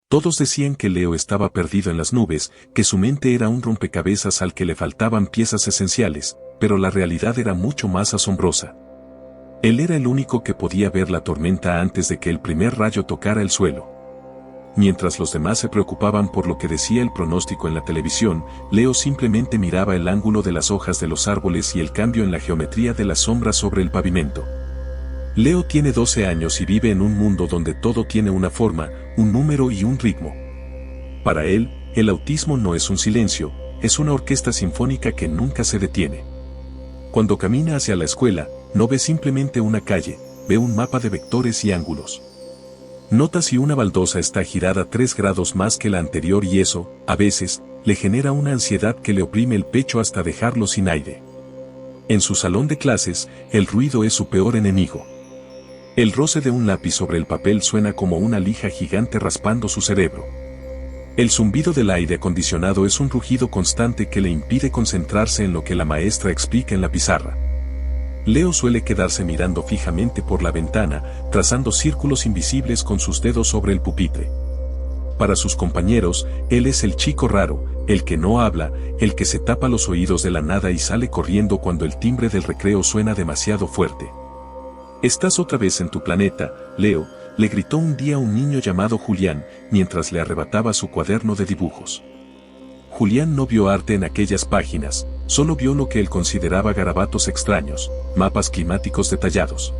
Todos decían que Leo estaba perdido en las nubes, que su mente era un rompecabezas al que le faltaban piezas esenciales, pero la realidad era mucho más asombrosa. Él era el único que podía ver la tormenta antes de que el primer rayo tocara el suelo. Mientras los demás se preocupaban por lo que decía el pronóstico en la televisión, Leo simplemente miraba el ángulo de las hojas de los árboles y el cambio en la geometría de las sombras sobre el pavimento. Leo tiene 12 años y vive en un mundo donde todo tiene una forma, un número y un ritmo. Para él, el autismo no es un silencio, es una orquesta sinfónica que nunca se detiene. Cuando camina hacia la escuela, no ve simplemente una calle, ve un mapa de vectores y ángulos. Nota si una baldosa está girada 3 grados más que la anterior y eso, a veces, le genera una ansiedad que le oprime el pecho hasta dejarlo sin aire. En su salón de clases, el ruido es su peor enemigo. El roce de un lápiz sobre el papel suena como una lija gigante raspando su cerebro. El zumbido del aire acondicionado es un rugido constante que le impide concentrarse en lo que la maestra explica en la pizarra. Leo suele quedarse mirando fijamente por la ventana, trazando círculos invisibles con sus dedos sobre el pupitre. Para sus compañeros, él es el chico raro, el que no habla, el que se tapa los oídos de la nada y sale corriendo cuando el timbre del recreo suena demasiado fuerte. «Estás otra vez en tu planeta, Leo», le gritó un día un niño llamado Julián, mientras le arrebataba su cuaderno de dibujos. Julián no vio arte en aquellas páginas, solo vio lo que él consideraba garabatos extraños, mapas climáticos detallados,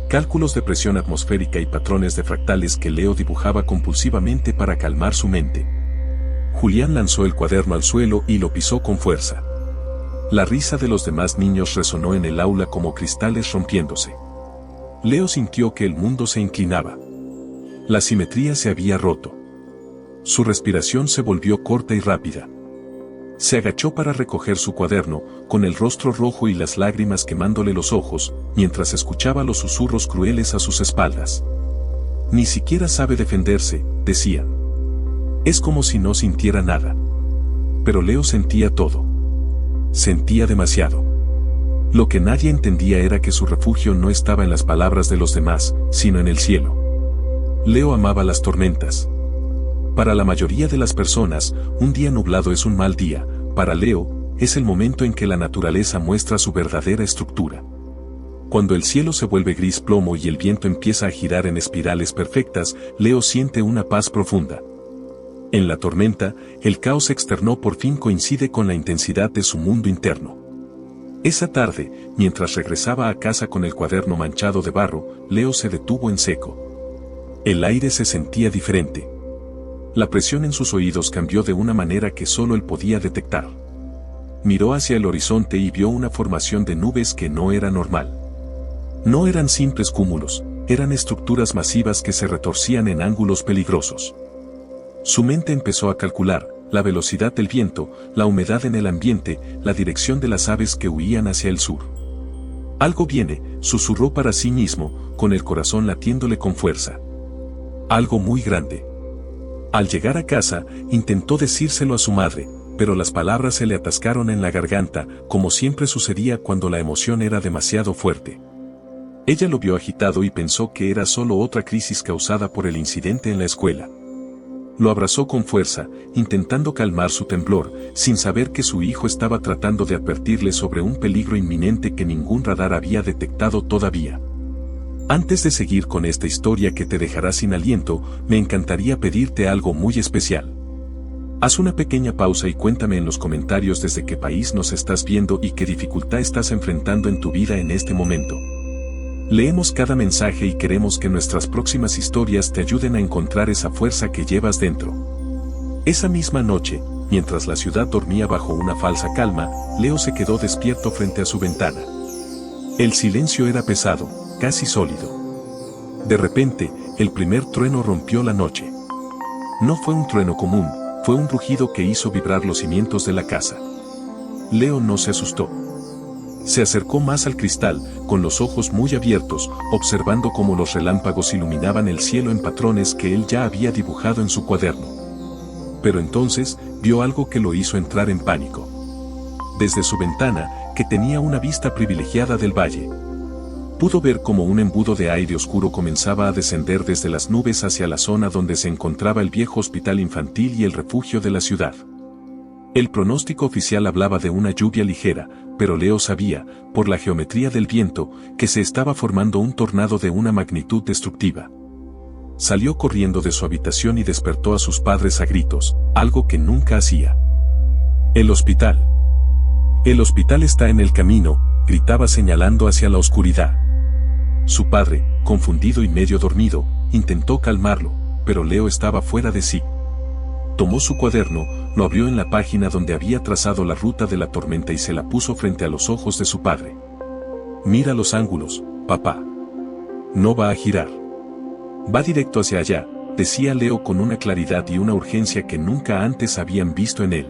cálculos de presión atmosférica y patrones de fractales que Leo dibujaba compulsivamente para calmar su mente. Julián lanzó el cuaderno al suelo y lo pisó con fuerza. La risa de los demás niños resonó en el aula como cristales rompiéndose. Leo sintió que el mundo se inclinaba. La simetría se había roto. Su respiración se volvió corta y rápida. Se agachó para recoger su cuaderno, con el rostro rojo y las lágrimas quemándole los ojos, mientras escuchaba los susurros crueles a sus espaldas. «Ni siquiera sabe defenderse», decían. Es como si no sintiera nada. Pero Leo sentía todo. Sentía demasiado. Lo que nadie entendía era que su refugio no estaba en las palabras de los demás, sino en el cielo. Leo amaba las tormentas. Para la mayoría de las personas, un día nublado es un mal día. Para Leo, es el momento en que la naturaleza muestra su verdadera estructura. Cuando el cielo se vuelve gris plomo y el viento empieza a girar en espirales perfectas, Leo siente una paz profunda. En la tormenta, el caos externo por fin coincide con la intensidad de su mundo interno. Esa tarde, mientras regresaba a casa con el cuaderno manchado de barro, Leo se detuvo en seco. El aire se sentía diferente. La presión en sus oídos cambió de una manera que solo él podía detectar. Miró hacia el horizonte y vio una formación de nubes que no era normal. No eran simples cúmulos, eran estructuras masivas que se retorcían en ángulos peligrosos. Su mente empezó a calcular la velocidad del viento, la humedad en el ambiente, la dirección de las aves que huían hacia el sur. «Algo viene», susurró para sí mismo, con el corazón latiéndole con fuerza. «Algo muy grande». Al llegar a casa, intentó decírselo a su madre, pero las palabras se le atascaron en la garganta, como siempre sucedía cuando la emoción era demasiado fuerte. Ella lo vio agitado y pensó que era solo otra crisis causada por el incidente en la escuela. Lo abrazó con fuerza, intentando calmar su temblor, sin saber que su hijo estaba tratando de advertirle sobre un peligro inminente que ningún radar había detectado todavía. Antes de seguir con esta historia que te dejará sin aliento, me encantaría pedirte algo muy especial. Haz una pequeña pausa y cuéntame en los comentarios desde qué país nos estás viendo y qué dificultad estás enfrentando en tu vida en este momento. Leemos cada mensaje y queremos que nuestras próximas historias te ayuden a encontrar esa fuerza que llevas dentro. Esa misma noche, mientras la ciudad dormía bajo una falsa calma, Leo se quedó despierto frente a su ventana. El silencio era pesado, casi sólido. De repente, el primer trueno rompió la noche. No fue un trueno común, fue un rugido que hizo vibrar los cimientos de la casa. Leo no se asustó. Se acercó más al cristal, con los ojos muy abiertos, observando cómo los relámpagos iluminaban el cielo en patrones que él ya había dibujado en su cuaderno. Pero entonces, vio algo que lo hizo entrar en pánico. Desde su ventana, que tenía una vista privilegiada del valle, Pudo ver cómo un embudo de aire oscuro comenzaba a descender desde las nubes hacia la zona donde se encontraba el viejo hospital infantil y el refugio de la ciudad. El pronóstico oficial hablaba de una lluvia ligera, pero Leo sabía, por la geometría del viento, que se estaba formando un tornado de una magnitud destructiva. Salió corriendo de su habitación y despertó a sus padres a gritos, algo que nunca hacía. El hospital. El hospital está en el camino, gritaba señalando hacia la oscuridad. Su padre, confundido y medio dormido, intentó calmarlo, pero Leo estaba fuera de sí. Tomó su cuaderno, lo abrió en la página donde había trazado la ruta de la tormenta y se la puso frente a los ojos de su padre. Mira los ángulos, papá. No va a girar. Va directo hacia allá, decía Leo con una claridad y una urgencia que nunca antes habían visto en él.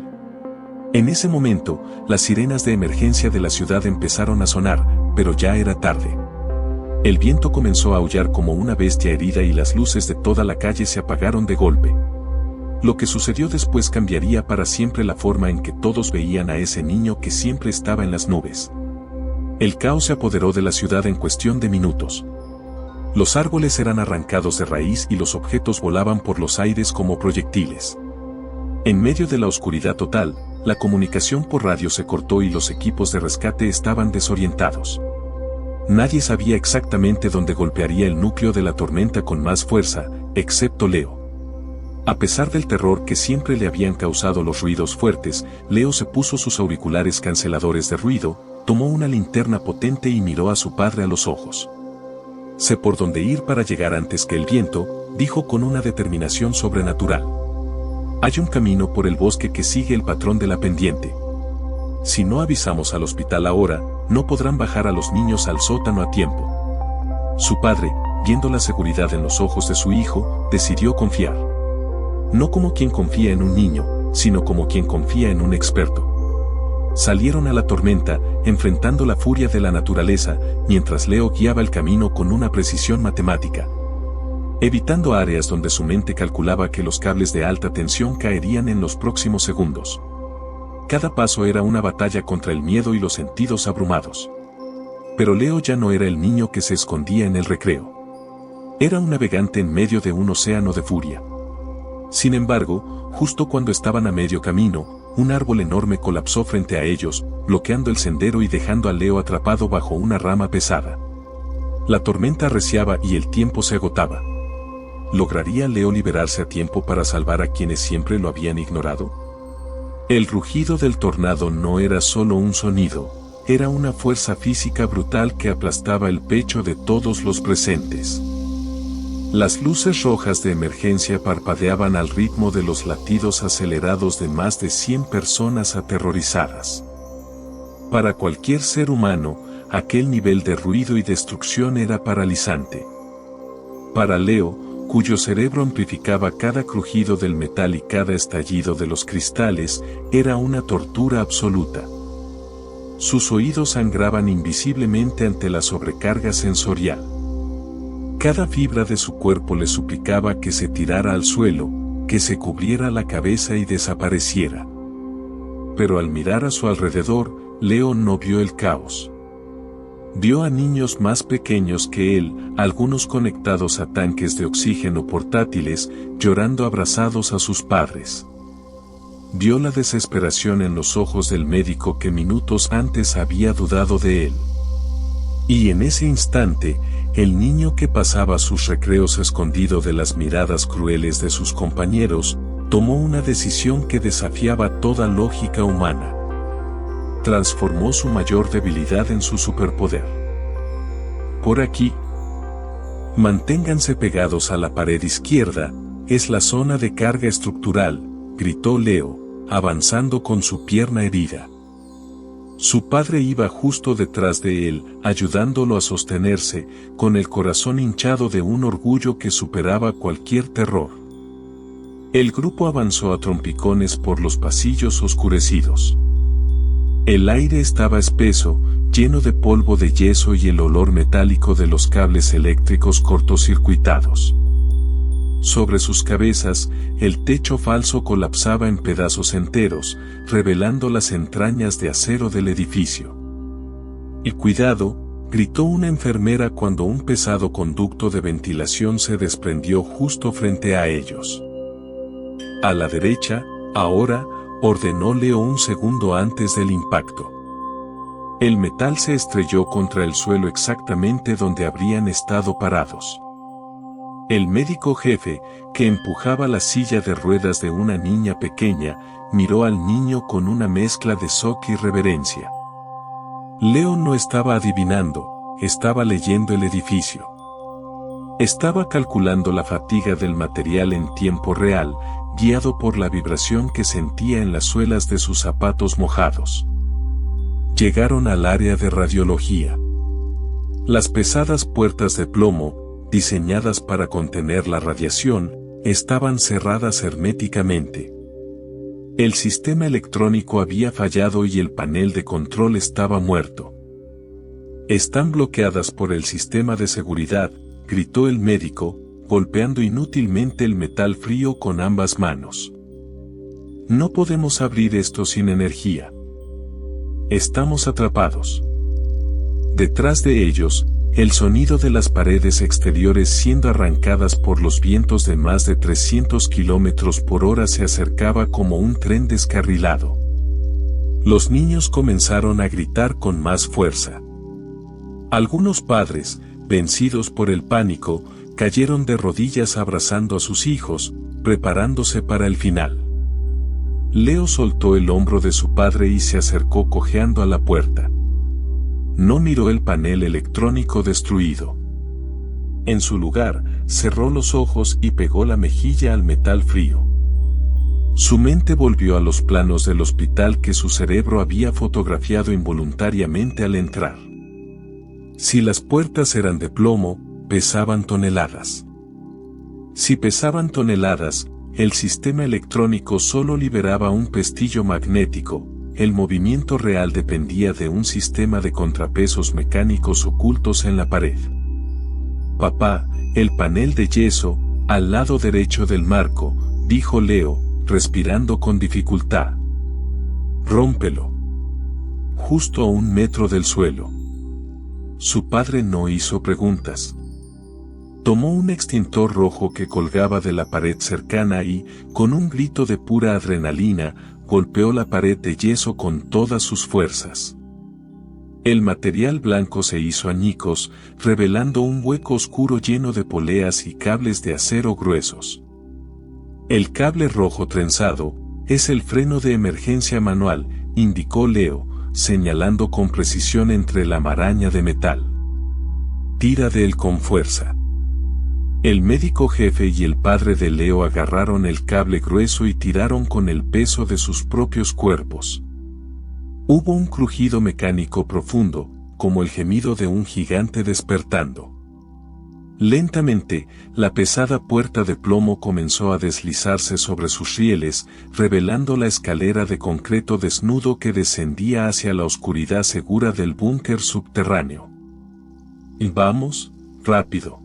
En ese momento, las sirenas de emergencia de la ciudad empezaron a sonar, pero ya era tarde. El viento comenzó a aullar como una bestia herida y las luces de toda la calle se apagaron de golpe. Lo que sucedió después cambiaría para siempre la forma en que todos veían a ese niño que siempre estaba en las nubes. El caos se apoderó de la ciudad en cuestión de minutos. Los árboles eran arrancados de raíz y los objetos volaban por los aires como proyectiles. En medio de la oscuridad total, la comunicación por radio se cortó y los equipos de rescate estaban desorientados. Nadie sabía exactamente dónde golpearía el núcleo de la tormenta con más fuerza, excepto Leo. A pesar del terror que siempre le habían causado los ruidos fuertes, Leo se puso sus auriculares canceladores de ruido, tomó una linterna potente y miró a su padre a los ojos. Sé por dónde ir para llegar antes que el viento, dijo con una determinación sobrenatural. Hay un camino por el bosque que sigue el patrón de la pendiente. Si no avisamos al hospital ahora, no podrán bajar a los niños al sótano a tiempo. Su padre, viendo la seguridad en los ojos de su hijo, decidió confiar. No como quien confía en un niño, sino como quien confía en un experto. Salieron a la tormenta, enfrentando la furia de la naturaleza, mientras Leo guiaba el camino con una precisión matemática. Evitando áreas donde su mente calculaba que los cables de alta tensión caerían en los próximos segundos. Cada paso era una batalla contra el miedo y los sentidos abrumados. Pero Leo ya no era el niño que se escondía en el recreo. Era un navegante en medio de un océano de furia. Sin embargo, justo cuando estaban a medio camino, un árbol enorme colapsó frente a ellos, bloqueando el sendero y dejando a Leo atrapado bajo una rama pesada. La tormenta arreciaba y el tiempo se agotaba. ¿Lograría Leo liberarse a tiempo para salvar a quienes siempre lo habían ignorado? El rugido del tornado no era solo un sonido, era una fuerza física brutal que aplastaba el pecho de todos los presentes. Las luces rojas de emergencia parpadeaban al ritmo de los latidos acelerados de más de 100 personas aterrorizadas. Para cualquier ser humano, aquel nivel de ruido y destrucción era paralizante. Para Leo, cuyo cerebro amplificaba cada crujido del metal y cada estallido de los cristales, era una tortura absoluta. Sus oídos sangraban invisiblemente ante la sobrecarga sensorial. Cada fibra de su cuerpo le suplicaba que se tirara al suelo, que se cubriera la cabeza y desapareciera. Pero al mirar a su alrededor, Leo no vio el caos. Vio a niños más pequeños que él, algunos conectados a tanques de oxígeno portátiles, llorando abrazados a sus padres. Vio la desesperación en los ojos del médico que minutos antes había dudado de él. Y en ese instante, el niño que pasaba sus recreos escondido de las miradas crueles de sus compañeros, tomó una decisión que desafiaba toda lógica humana. Transformó su mayor debilidad en su superpoder. Por aquí. Manténganse pegados a la pared izquierda, es la zona de carga estructural, gritó Leo, avanzando con su pierna herida. Su padre iba justo detrás de él, ayudándolo a sostenerse, con el corazón hinchado de un orgullo que superaba cualquier terror. El grupo avanzó a trompicones por los pasillos oscurecidos. El aire estaba espeso, lleno de polvo de yeso y el olor metálico de los cables eléctricos cortocircuitados. Sobre sus cabezas, el techo falso colapsaba en pedazos enteros, revelando las entrañas de acero del edificio. Y cuidado, gritó una enfermera cuando un pesado conducto de ventilación se desprendió justo frente a ellos. A la derecha, ahora, ordenó Leo un segundo antes del impacto. El metal se estrelló contra el suelo exactamente donde habrían estado parados. El médico jefe, que empujaba la silla de ruedas de una niña pequeña, miró al niño con una mezcla de shock y reverencia. Leo no estaba adivinando, estaba leyendo el edificio. Estaba calculando la fatiga del material en tiempo real, guiado por la vibración que sentía en las suelas de sus zapatos mojados. Llegaron al área de radiología. Las pesadas puertas de plomo, diseñadas para contener la radiación, estaban cerradas herméticamente. El sistema electrónico había fallado y el panel de control estaba muerto. «Están bloqueadas por el sistema de seguridad», gritó el médico, golpeando inútilmente el metal frío con ambas manos. «No podemos abrir esto sin energía. Estamos atrapados». Detrás de ellos, el sonido de las paredes exteriores siendo arrancadas por los vientos de más de 300 kilómetros por hora se acercaba como un tren descarrilado. Los niños comenzaron a gritar con más fuerza. Algunos padres, vencidos por el pánico, cayeron de rodillas abrazando a sus hijos, preparándose para el final. Leo soltó el hombro de su padre y se acercó cojeando a la puerta. No miró el panel electrónico destruido. En su lugar, cerró los ojos y pegó la mejilla al metal frío. Su mente volvió a los planos del hospital que su cerebro había fotografiado involuntariamente al entrar. Si las puertas eran de plomo, pesaban toneladas. Si pesaban toneladas, el sistema electrónico solo liberaba un pestillo magnético. El movimiento real dependía de un sistema de contrapesos mecánicos ocultos en la pared. «Papá, el panel de yeso, al lado derecho del marco», dijo Leo, respirando con dificultad. «Rómpelo. Justo a 1 metro del suelo». Su padre no hizo preguntas. Tomó un extintor rojo que colgaba de la pared cercana y, con un grito de pura adrenalina, golpeó la pared de yeso con todas sus fuerzas. El material blanco se hizo añicos, revelando un hueco oscuro lleno de poleas y cables de acero gruesos. «El cable rojo trenzado es el freno de emergencia manual», indicó Leo, señalando con precisión entre la maraña de metal. «Tira de él con fuerza». El médico jefe y el padre de Leo agarraron el cable grueso y tiraron con el peso de sus propios cuerpos. Hubo un crujido mecánico profundo, como el gemido de un gigante despertando. Lentamente, la pesada puerta de plomo comenzó a deslizarse sobre sus rieles, revelando la escalera de concreto desnudo que descendía hacia la oscuridad segura del búnker subterráneo. «Vamos, rápido.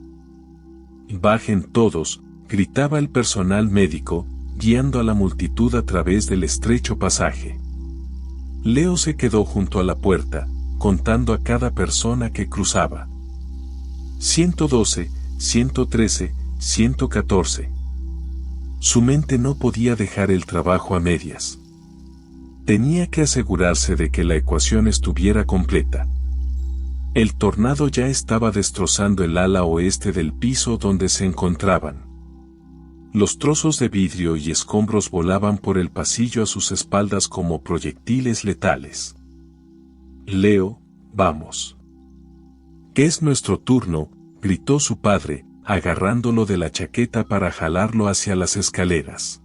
Bajen todos», gritaba el personal médico, guiando a la multitud a través del estrecho pasaje. Leo se quedó junto a la puerta, contando a cada persona que cruzaba. 112, 113, 114. Su mente no podía dejar el trabajo a medias. Tenía que asegurarse de que la ecuación estuviera completa. El tornado ya estaba destrozando el ala oeste del piso donde se encontraban. Los trozos de vidrio y escombros volaban por el pasillo a sus espaldas como proyectiles letales. «Leo, vamos. Que es nuestro turno», gritó su padre, agarrándolo de la chaqueta para jalarlo hacia las escaleras.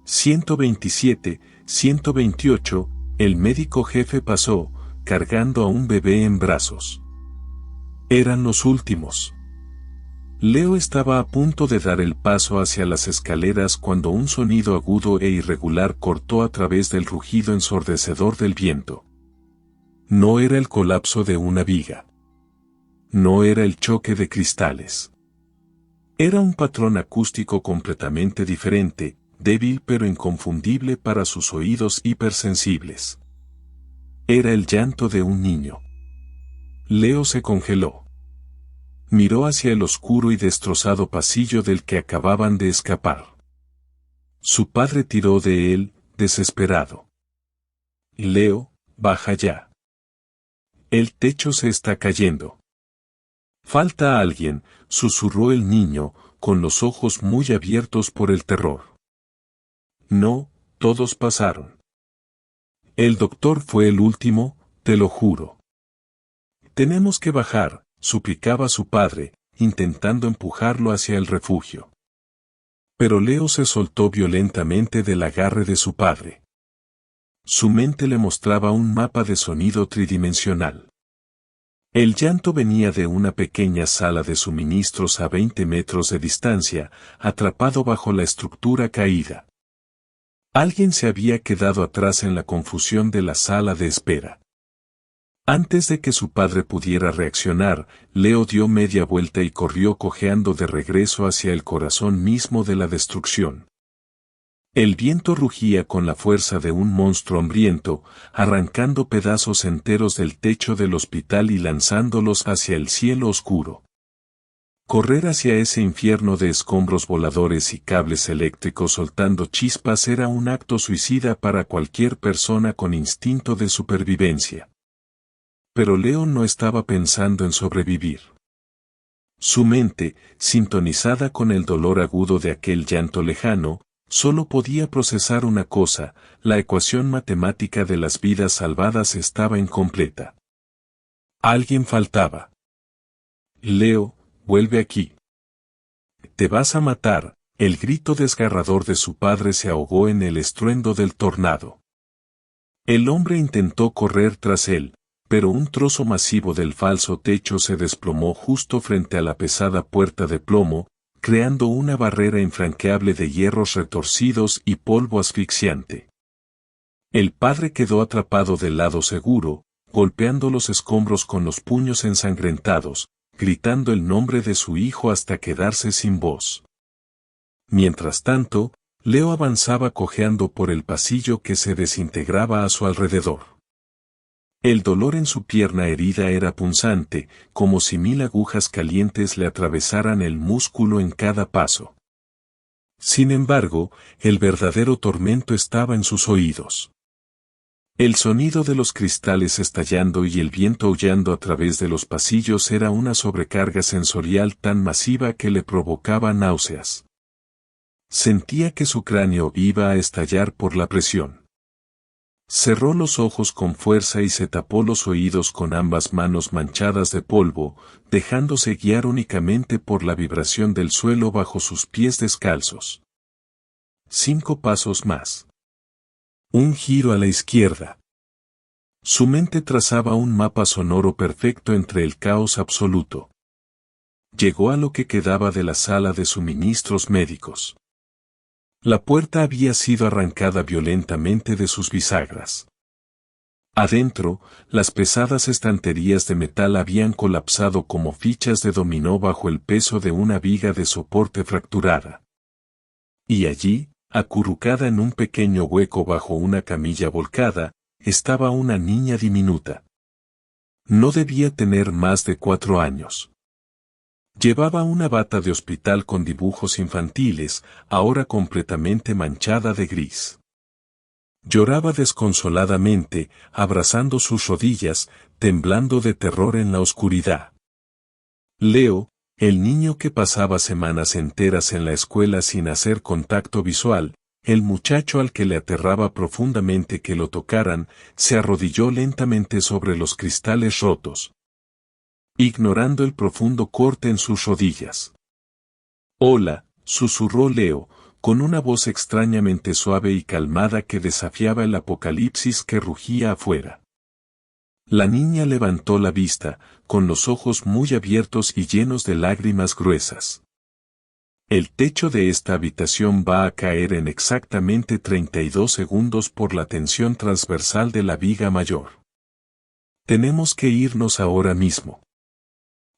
127, 128, el médico jefe pasó, cargando a un bebé en brazos. Eran los últimos. Leo estaba a punto de dar el paso hacia las escaleras cuando un sonido agudo e irregular cortó a través del rugido ensordecedor del viento. No era el colapso de una viga. No era el choque de cristales. Era un patrón acústico completamente diferente, débil pero inconfundible para sus oídos hipersensibles. Era el llanto de un niño. Leo se congeló. Miró hacia el oscuro y destrozado pasillo del que acababan de escapar. Su padre tiró de él, desesperado. Leo, baja ya. El techo se está cayendo. Falta alguien, susurró el niño, con los ojos muy abiertos por el terror. No, todos pasaron. El doctor fue el último, te lo juro. Tenemos que bajar, suplicaba su padre, intentando empujarlo hacia el refugio. Pero Leo se soltó violentamente del agarre de su padre. Su mente le mostraba un mapa de sonido tridimensional. El llanto venía de una pequeña sala de suministros a 20 metros de distancia, atrapado bajo la estructura caída. Alguien se había quedado atrás en la confusión de la sala de espera. Antes de que su padre pudiera reaccionar, Leo dio media vuelta y corrió cojeando de regreso hacia el corazón mismo de la destrucción. El viento rugía con la fuerza de un monstruo hambriento, arrancando pedazos enteros del techo del hospital y lanzándolos hacia el cielo oscuro. Correr hacia ese infierno de escombros voladores y cables eléctricos soltando chispas era un acto suicida para cualquier persona con instinto de supervivencia. Pero Leo no estaba pensando en sobrevivir. Su mente, sintonizada con el dolor agudo de aquel llanto lejano, solo podía procesar una cosa: la ecuación matemática de las vidas salvadas estaba incompleta. Alguien faltaba. Leo, vuelve aquí. Te vas a matar. El grito desgarrador de su padre se ahogó en el estruendo del tornado. El hombre intentó correr tras él, pero un trozo masivo del falso techo se desplomó justo frente a la pesada puerta de plomo, creando una barrera infranqueable de hierros retorcidos y polvo asfixiante. El padre quedó atrapado del lado seguro, golpeando los escombros con los puños ensangrentados, gritando el nombre de su hijo hasta quedarse sin voz. Mientras tanto, Leo avanzaba cojeando por el pasillo que se desintegraba a su alrededor. El dolor en su pierna herida era punzante, como si 1000 agujas calientes le atravesaran el músculo en cada paso. Sin embargo, el verdadero tormento estaba en sus oídos. El sonido de los cristales estallando y el viento aullando a través de los pasillos era una sobrecarga sensorial tan masiva que le provocaba náuseas. Sentía que su cráneo iba a estallar por la presión. Cerró los ojos con fuerza y se tapó los oídos con ambas manos manchadas de polvo, dejándose guiar únicamente por la vibración del suelo bajo sus pies descalzos. 5 pasos más. Un giro a la izquierda. Su mente trazaba un mapa sonoro perfecto entre el caos absoluto. Llegó a lo que quedaba de la sala de suministros médicos. La puerta había sido arrancada violentamente de sus bisagras. Adentro, las pesadas estanterías de metal habían colapsado como fichas de dominó bajo el peso de una viga de soporte fracturada. Y allí, acurrucada en un pequeño hueco bajo una camilla volcada, estaba una niña diminuta. No debía tener más de 4 años. Llevaba una bata de hospital con dibujos infantiles, ahora completamente manchada de gris. Lloraba desconsoladamente, abrazando sus rodillas, temblando de terror en la oscuridad. Leo, el niño que pasaba semanas enteras en la escuela sin hacer contacto visual, el muchacho al que le aterraba profundamente que lo tocaran, se arrodilló lentamente sobre los cristales rotos, ignorando el profundo corte en sus rodillas. «Hola», susurró Leo, con una voz extrañamente suave y calmada que desafiaba el apocalipsis que rugía afuera. La niña levantó la vista, con los ojos muy abiertos y llenos de lágrimas gruesas. El techo de esta habitación va a caer en exactamente 32 segundos por la tensión transversal de la viga mayor. Tenemos que irnos ahora mismo.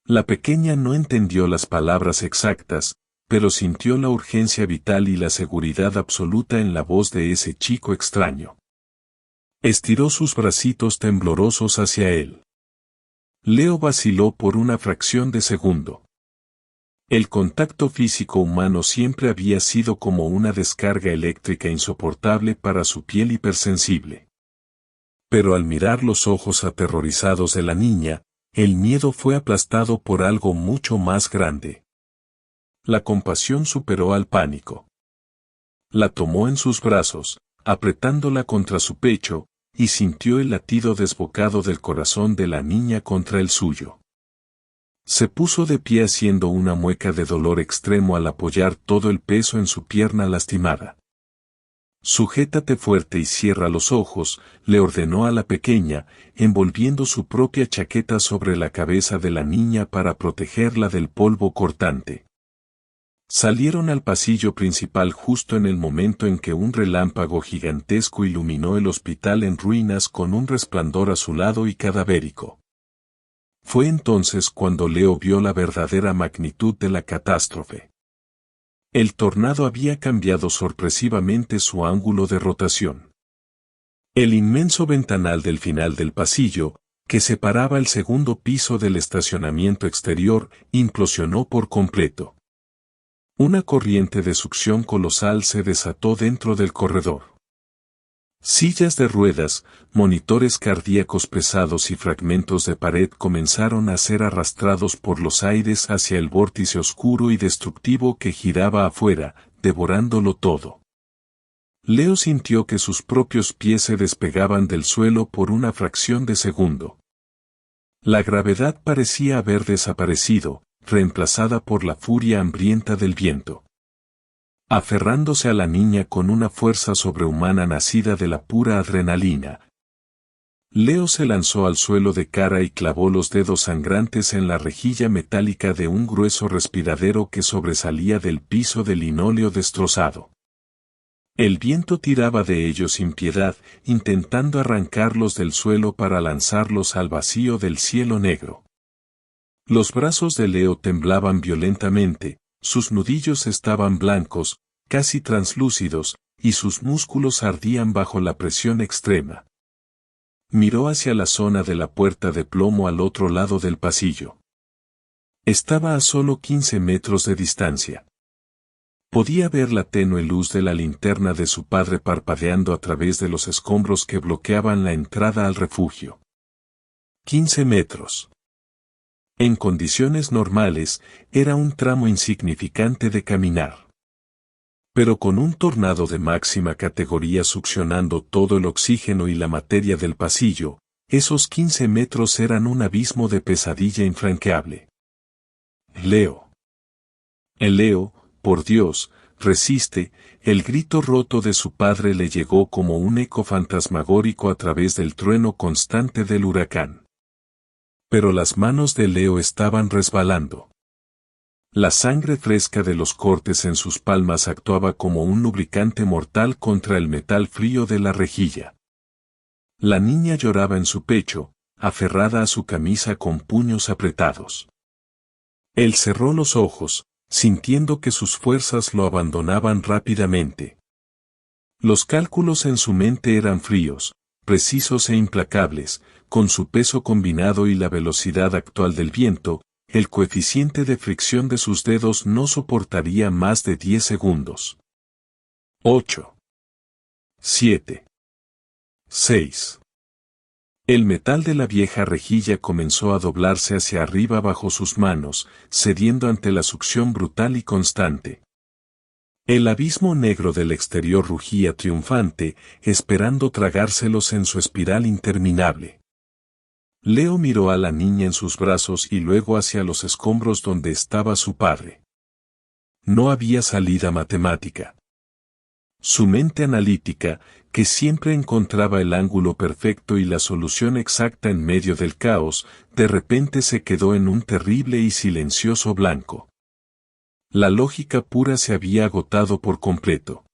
La pequeña no entendió las palabras exactas, pero sintió la urgencia vital y la seguridad absoluta en la voz de ese chico extraño. Estiró sus bracitos temblorosos hacia él. Leo vaciló por una fracción de segundo. El contacto físico humano siempre había sido como una descarga eléctrica insoportable para su piel hipersensible. Pero al mirar los ojos aterrorizados de la niña, el miedo fue aplastado por algo mucho más grande. La compasión superó al pánico. La tomó en sus brazos, apretándola contra su pecho, y sintió el latido desbocado del corazón de la niña contra el suyo. Se puso de pie haciendo una mueca de dolor extremo al apoyar todo el peso en su pierna lastimada. «Sujétate fuerte y cierra los ojos», le ordenó a la pequeña, envolviendo su propia chaqueta sobre la cabeza de la niña para protegerla del polvo cortante. Salieron al pasillo principal justo en el momento en que un relámpago gigantesco iluminó el hospital en ruinas con un resplandor azulado y cadavérico. Fue entonces cuando Leo vio la verdadera magnitud de la catástrofe. El tornado había cambiado sorpresivamente su ángulo de rotación. El inmenso ventanal del final del pasillo, que separaba el segundo piso del estacionamiento exterior, implosionó por completo. Una corriente de succión colosal se desató dentro del corredor. Sillas de ruedas, monitores cardíacos pesados y fragmentos de pared comenzaron a ser arrastrados por los aires hacia el vórtice oscuro y destructivo que giraba afuera, devorándolo todo. Leo sintió que sus propios pies se despegaban del suelo por una fracción de segundo. La gravedad parecía haber desaparecido, reemplazada por la furia hambrienta del viento. Aferrándose a la niña con una fuerza sobrehumana nacida de la pura adrenalina, Leo se lanzó al suelo de cara y clavó los dedos sangrantes en la rejilla metálica de un grueso respiradero que sobresalía del piso de linóleo destrozado. El viento tiraba de ellos sin piedad, intentando arrancarlos del suelo para lanzarlos al vacío del cielo negro. Los brazos de Leo temblaban violentamente, sus nudillos estaban blancos, casi translúcidos, y sus músculos ardían bajo la presión extrema. Miró hacia la zona de la puerta de plomo al otro lado del pasillo. Estaba a solo 15 metros de distancia. Podía ver la tenue luz de la linterna de su padre parpadeando a través de los escombros que bloqueaban la entrada al refugio. 15 metros. En condiciones normales, era un tramo insignificante de caminar. Pero con un tornado de máxima categoría succionando todo el oxígeno y la materia del pasillo, esos 15 metros eran un abismo de pesadilla infranqueable. Leo. Leo, por Dios, resiste, el grito roto de su padre le llegó como un eco fantasmagórico a través del trueno constante del huracán. Pero las manos de Leo estaban resbalando. La sangre fresca de los cortes en sus palmas actuaba como un lubricante mortal contra el metal frío de la rejilla. La niña lloraba en su pecho, aferrada a su camisa con puños apretados. Él cerró los ojos, sintiendo que sus fuerzas lo abandonaban rápidamente. Los cálculos en su mente eran fríos, precisos e implacables, con su peso combinado y la velocidad actual del viento, el coeficiente de fricción de sus dedos no soportaría más de 10 segundos. 8. 7. 6. El metal de la vieja rejilla comenzó a doblarse hacia arriba bajo sus manos, cediendo ante la succión brutal y constante. El abismo negro del exterior rugía triunfante, esperando tragárselos en su espiral interminable. Leo miró a la niña en sus brazos y luego hacia los escombros donde estaba su padre. No había salida matemática. Su mente analítica, que siempre encontraba el ángulo perfecto y la solución exacta en medio del caos, de repente se quedó en un terrible y silencioso blanco. La lógica pura se había agotado por completo.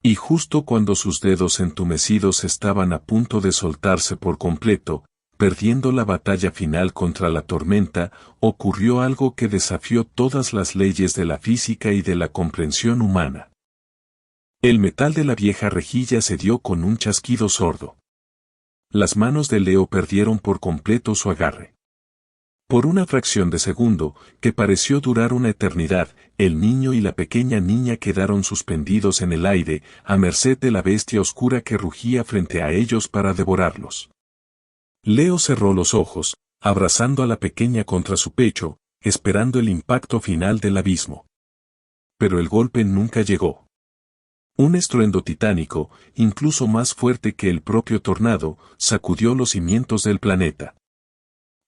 Y justo cuando sus dedos entumecidos estaban a punto de soltarse por completo, perdiendo la batalla final contra la tormenta, ocurrió algo que desafió todas las leyes de la física y de la comprensión humana. El metal de la vieja rejilla cedió con un chasquido sordo. Las manos de Leo perdieron por completo su agarre. Por una fracción de segundo, que pareció durar una eternidad, el niño y la pequeña niña quedaron suspendidos en el aire, a merced de la bestia oscura que rugía frente a ellos para devorarlos. Leo cerró los ojos, abrazando a la pequeña contra su pecho, esperando el impacto final del abismo. Pero el golpe nunca llegó. Un estruendo titánico, incluso más fuerte que el propio tornado, sacudió los cimientos del planeta.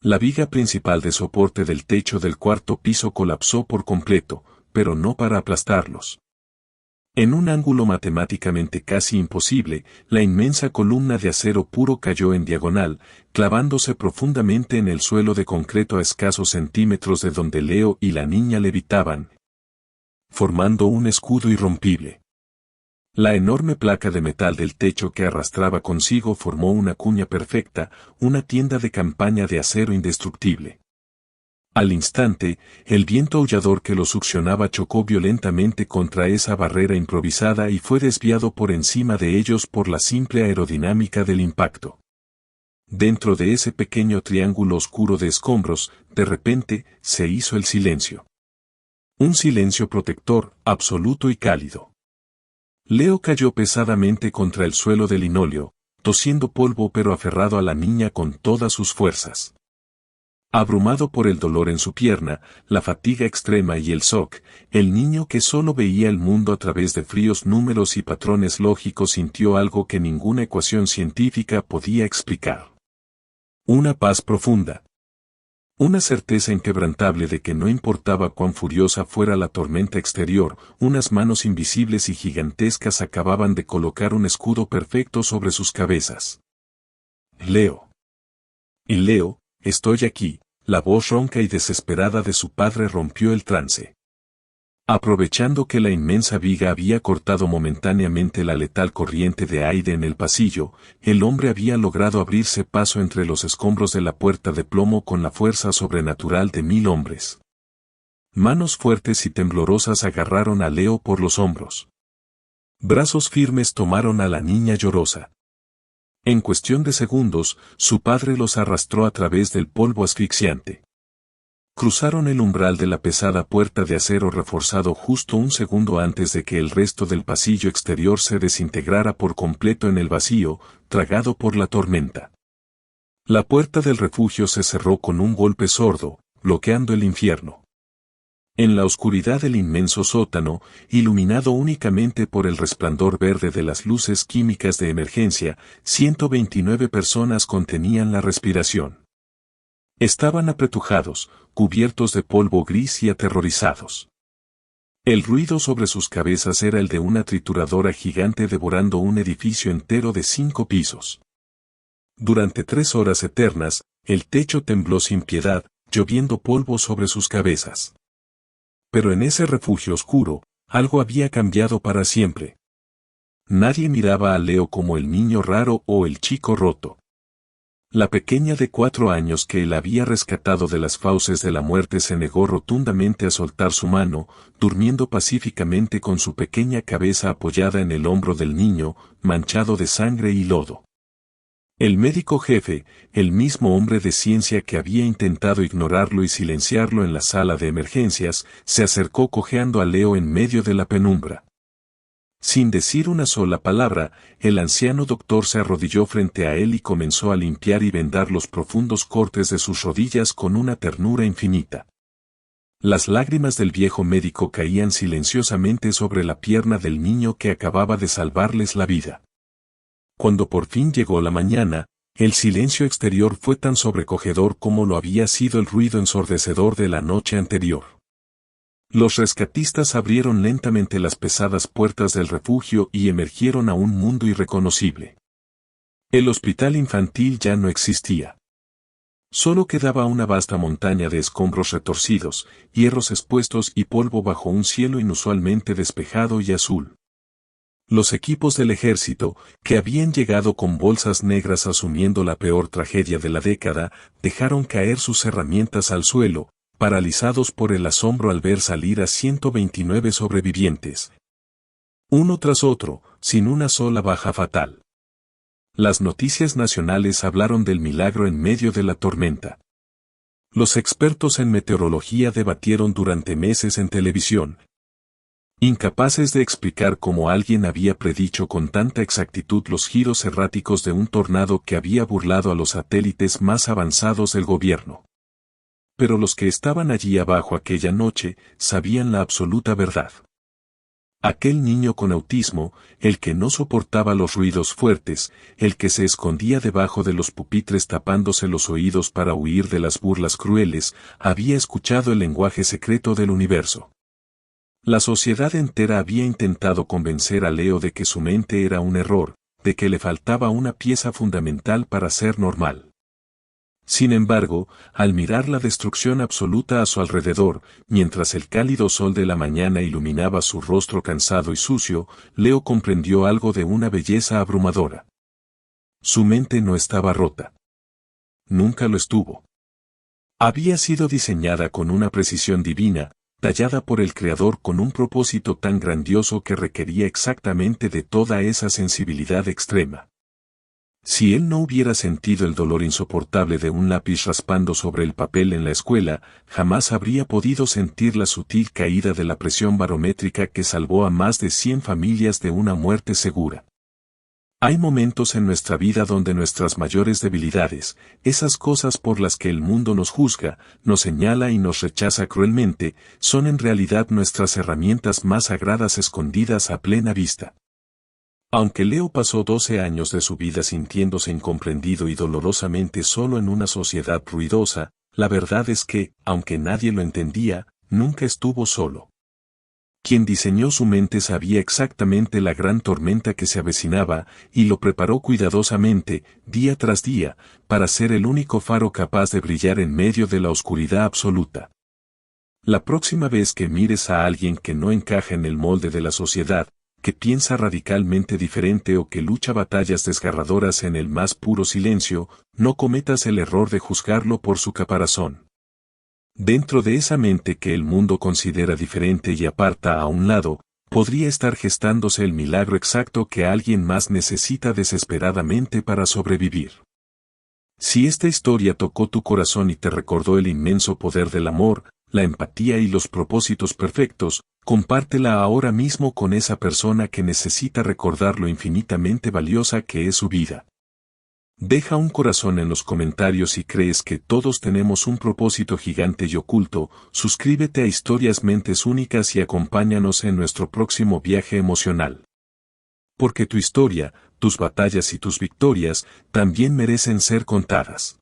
La viga principal de soporte del techo del cuarto piso colapsó por completo, pero no para aplastarlos. En un ángulo matemáticamente casi imposible, la inmensa columna de acero puro cayó en diagonal, clavándose profundamente en el suelo de concreto a escasos centímetros de donde Leo y la niña levitaban, formando un escudo irrompible. La enorme placa de metal del techo que arrastraba consigo formó una cuña perfecta, una tienda de campaña de acero indestructible. Al instante, el viento aullador que lo succionaba chocó violentamente contra esa barrera improvisada y fue desviado por encima de ellos por la simple aerodinámica del impacto. Dentro de ese pequeño triángulo oscuro de escombros, de repente, se hizo el silencio. Un silencio protector, absoluto y cálido. Leo cayó pesadamente contra el suelo de linóleo, tosiendo polvo pero aferrado a la niña con todas sus fuerzas. Abrumado por el dolor en su pierna, la fatiga extrema y el shock, el niño que solo veía el mundo a través de fríos números y patrones lógicos sintió algo que ninguna ecuación científica podía explicar. Una paz profunda. Una certeza inquebrantable de que no importaba cuán furiosa fuera la tormenta exterior, unas manos invisibles y gigantescas acababan de colocar un escudo perfecto sobre sus cabezas. Leo. Y Leo, estoy aquí, la voz ronca y desesperada de su padre rompió el trance. Aprovechando que la inmensa viga había cortado momentáneamente la letal corriente de aire en el pasillo, el hombre había logrado abrirse paso entre los escombros de la puerta de plomo con la fuerza sobrenatural de 1000 hombres. Manos fuertes y temblorosas agarraron a Leo por los hombros. Brazos firmes tomaron a la niña llorosa. En cuestión de segundos, su padre los arrastró a través del polvo asfixiante. Cruzaron el umbral de la pesada puerta de acero reforzado justo un segundo antes de que el resto del pasillo exterior se desintegrara por completo en el vacío, tragado por la tormenta. La puerta del refugio se cerró con un golpe sordo, bloqueando el infierno. En la oscuridad del inmenso sótano, iluminado únicamente por el resplandor verde de las luces químicas de emergencia, 129 personas contenían la respiración. Estaban apretujados, cubiertos de polvo gris y aterrorizados. El ruido sobre sus cabezas era el de una trituradora gigante devorando un edificio entero de 5 pisos. Durante 3 horas eternas, el techo tembló sin piedad, lloviendo polvo sobre sus cabezas. Pero en ese refugio oscuro, algo había cambiado para siempre. Nadie miraba a Leo como el niño raro o el chico roto. La pequeña de 4 años que él había rescatado de las fauces de la muerte se negó rotundamente a soltar su mano, durmiendo pacíficamente con su pequeña cabeza apoyada en el hombro del niño, manchado de sangre y lodo. El médico jefe, el mismo hombre de ciencia que había intentado ignorarlo y silenciarlo en la sala de emergencias, se acercó cojeando a Leo en medio de la penumbra. Sin decir una sola palabra, el anciano doctor se arrodilló frente a él y comenzó a limpiar y vendar los profundos cortes de sus rodillas con una ternura infinita. Las lágrimas del viejo médico caían silenciosamente sobre la pierna del niño que acababa de salvarles la vida. Cuando por fin llegó la mañana, el silencio exterior fue tan sobrecogedor como lo había sido el ruido ensordecedor de la noche anterior. Los rescatistas abrieron lentamente las pesadas puertas del refugio y emergieron a un mundo irreconocible. El hospital infantil ya no existía. Solo quedaba una vasta montaña de escombros retorcidos, hierros expuestos y polvo bajo un cielo inusualmente despejado y azul. Los equipos del ejército, que habían llegado con bolsas negras asumiendo la peor tragedia de la década, dejaron caer sus herramientas al suelo, paralizados por el asombro al ver salir a 129 sobrevivientes. Uno tras otro, sin una sola baja fatal. Las noticias nacionales hablaron del milagro en medio de la tormenta. Los expertos en meteorología debatieron durante meses en televisión, incapaces de explicar cómo alguien había predicho con tanta exactitud los giros erráticos de un tornado que había burlado a los satélites más avanzados del gobierno. Pero los que estaban allí abajo aquella noche sabían la absoluta verdad. Aquel niño con autismo, el que no soportaba los ruidos fuertes, el que se escondía debajo de los pupitres tapándose los oídos para huir de las burlas crueles, había escuchado el lenguaje secreto del universo. La sociedad entera había intentado convencer a Leo de que su mente era un error, de que le faltaba una pieza fundamental para ser normal. Sin embargo, al mirar la destrucción absoluta a su alrededor, mientras el cálido sol de la mañana iluminaba su rostro cansado y sucio, Leo comprendió algo de una belleza abrumadora. Su mente no estaba rota. Nunca lo estuvo. Había sido diseñada con una precisión divina, tallada por el Creador con un propósito tan grandioso que requería exactamente de toda esa sensibilidad extrema. Si él no hubiera sentido el dolor insoportable de un lápiz raspando sobre el papel en la escuela, jamás habría podido sentir la sutil caída de la presión barométrica que salvó a más de 100 familias de una muerte segura. Hay momentos en nuestra vida donde nuestras mayores debilidades, esas cosas por las que el mundo nos juzga, nos señala y nos rechaza cruelmente, son en realidad nuestras herramientas más sagradas escondidas a plena vista. Aunque Leo pasó 12 años de su vida sintiéndose incomprendido y dolorosamente solo en una sociedad ruidosa, la verdad es que, aunque nadie lo entendía, nunca estuvo solo. Quien diseñó su mente sabía exactamente la gran tormenta que se avecinaba y lo preparó cuidadosamente, día tras día, para ser el único faro capaz de brillar en medio de la oscuridad absoluta. La próxima vez que mires a alguien que no encaja en el molde de la sociedad, que piensa radicalmente diferente o que lucha batallas desgarradoras en el más puro silencio, no cometas el error de juzgarlo por su caparazón. Dentro de esa mente que el mundo considera diferente y aparta a un lado, podría estar gestándose el milagro exacto que alguien más necesita desesperadamente para sobrevivir. Si esta historia tocó tu corazón y te recordó el inmenso poder del amor, la empatía y los propósitos perfectos, compártela ahora mismo con esa persona que necesita recordar lo infinitamente valiosa que es su vida. Deja un corazón en los comentarios si crees que todos tenemos un propósito gigante y oculto, suscríbete a Historias Mentes Únicas y acompáñanos en nuestro próximo viaje emocional. Porque tu historia, tus batallas y tus victorias, también merecen ser contadas.